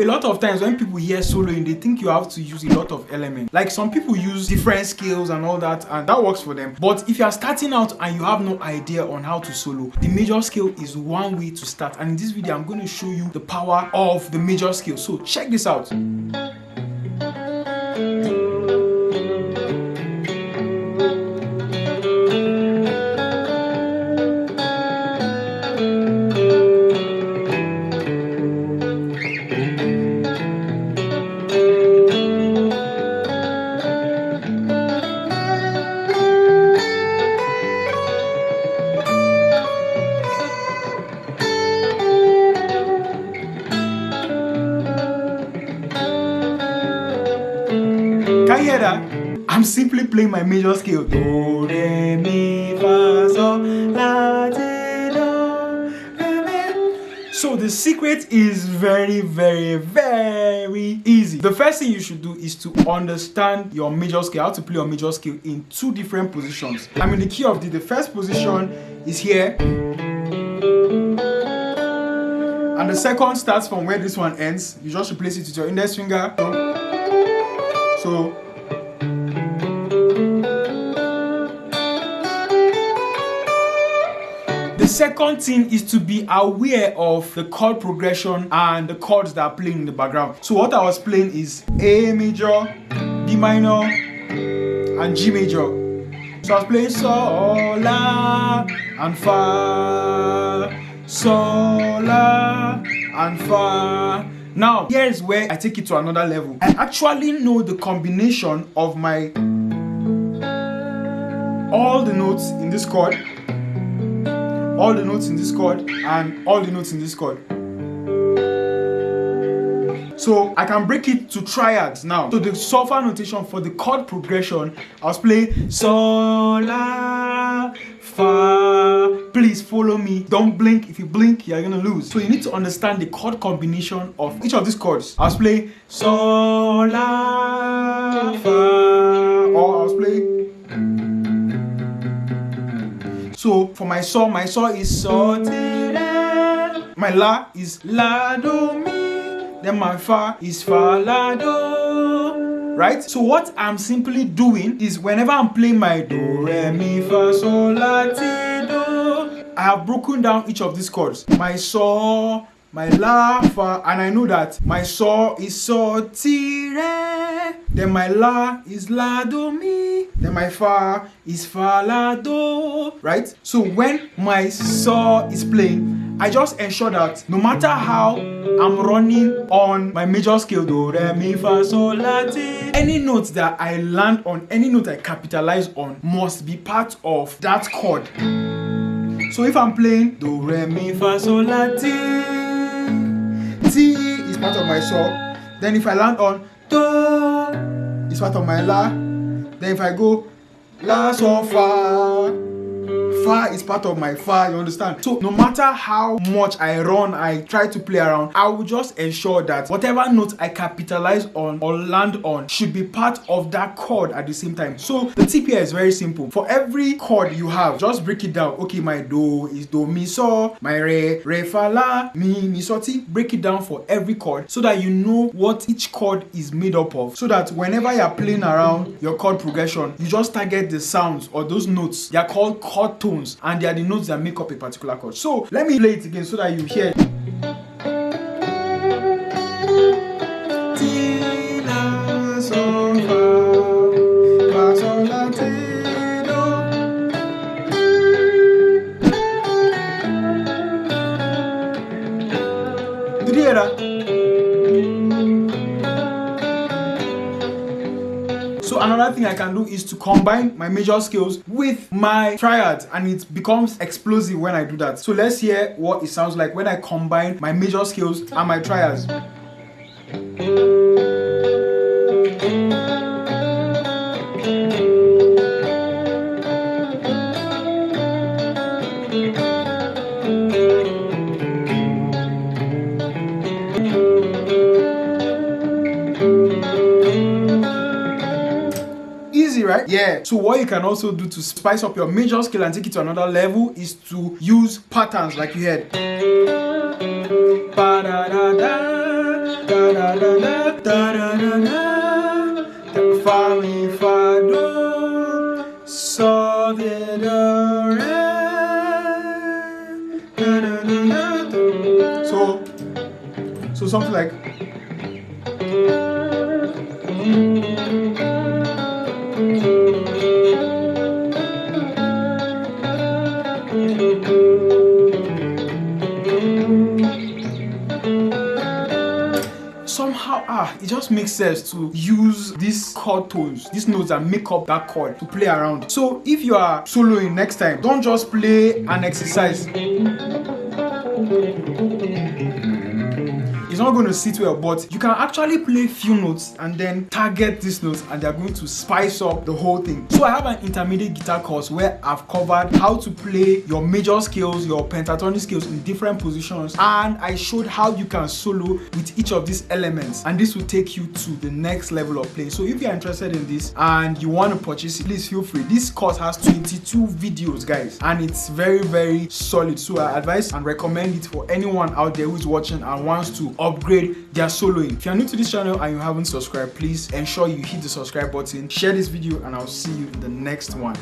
A lot of times when people hear soloing, they think you have to use a lot of elements. Like some people use different scales and all that, and that works for them. But if you are starting out and you have no idea on how to solo, the major scale is one way to start. And in this video, I'm going to show you the power of the major scale. So check this out. Can you hear that? I'm simply playing my major scale. Do, re, mi, fa, sol, la, ti, do, re, mi. So the secret is very, very, very easy. The first thing you should do is to understand your major scale, how to play your major scale in two different positions. I'm in the key of D. The first position is here. And the second starts from where this one ends. You just replace it with your index finger. So the second thing is to be aware of the chord progression and the chords that are playing in the background. So what I was playing is A major, B minor, and G major. So I was playing Sol, La, and Fa, Sol, La, and Fa. Now, here is where I take it to another level. I actually know the combination of my all the notes in this chord, all the notes in this chord, and all the notes in this chord. So I can break it to triads now. So the solfa notation for the chord progression, I was playing Sol, La, Fa. Please follow me. Don't blink. If you blink, you're gonna lose. So you need to understand the chord combination of each of these chords. I was playing Sol, La, Fa, or I was playing. So for my sol is Sol, Ti, Re. My La is La, Do, Mi. Then my Fa is Fa, La, Do. Right? So what I'm simply doing is whenever I'm playing my Do, Re, Mi, Fa, Sol, La, Ti, Do, I have broken down each of these chords. My Sol, my La, Fa, and I know that my Sol is Sol, Ti, Re. Then my La is La, Do, Mi. Then my Fa is Fa, La, Do. Right? So when my Sol is playing, I just ensure that no matter how I'm running on my major scale, Do, Re, Mi, Fa, Sol, La, Ti, any note that I land on, any note I capitalize on must be part of that chord. So if I'm playing Do, Re, Mi, Fa, Sol, La, Ti, Ti is part of my Sol. Then if I land on Do, it's part of my La. Then if I go La, Sol, Fa, Fa is part of my Fa, you understand? So no matter how much I run, I try to play around, I will just ensure that whatever note I capitalize on or land on should be part of that chord at the same time. So the tip here is very simple. For every chord you have, just break it down. Okay, my Do is Do, Mi, So. My Re, Re, Fa, La, Mi, So, Ti. Break it down for every chord so that you know what each chord is made up of. So that whenever you're playing around your chord progression, you just target the sounds or those notes. They are called chord tones, and they are the notes that make up a particular chord. So let me play it again so that you hear. Ti, La, Sol, Fa, Fa, Sol, La, Ti, Do. Did you hear that? So another thing I can do is to combine my major scales with my triads, and it becomes explosive when I do that. So let's hear what it sounds like when I combine my major scales and my triads. Right? Yeah. So what you can also do to spice up your major scale and take it to another level is to use patterns like you heard. da da da da da da da da, fa mi fa do, sol de do re, da da da da. So something like. Somehow, it just makes sense to use these chord tones, these notes that make up that chord, to play around. So if you are soloing next time, don't just play an exercise. It's not going to sit well, but you can actually play few notes and then target these notes, and they're going to spice up the whole thing. So I have an intermediate guitar course where I've covered how to play your major scales, your pentatonic scales in different positions, and I showed how you can solo with each of these elements, and this will take you to the next level of playing. So if you're interested in this and you want to purchase it, please feel free. This course has 22 videos, guys, and it's very, very solid. So I advise and recommend it for anyone out there who's watching and wants to upgrade their soloing. If you're new to this channel and you haven't subscribed, please ensure you hit the subscribe button, share this video, and I'll see you in the next one.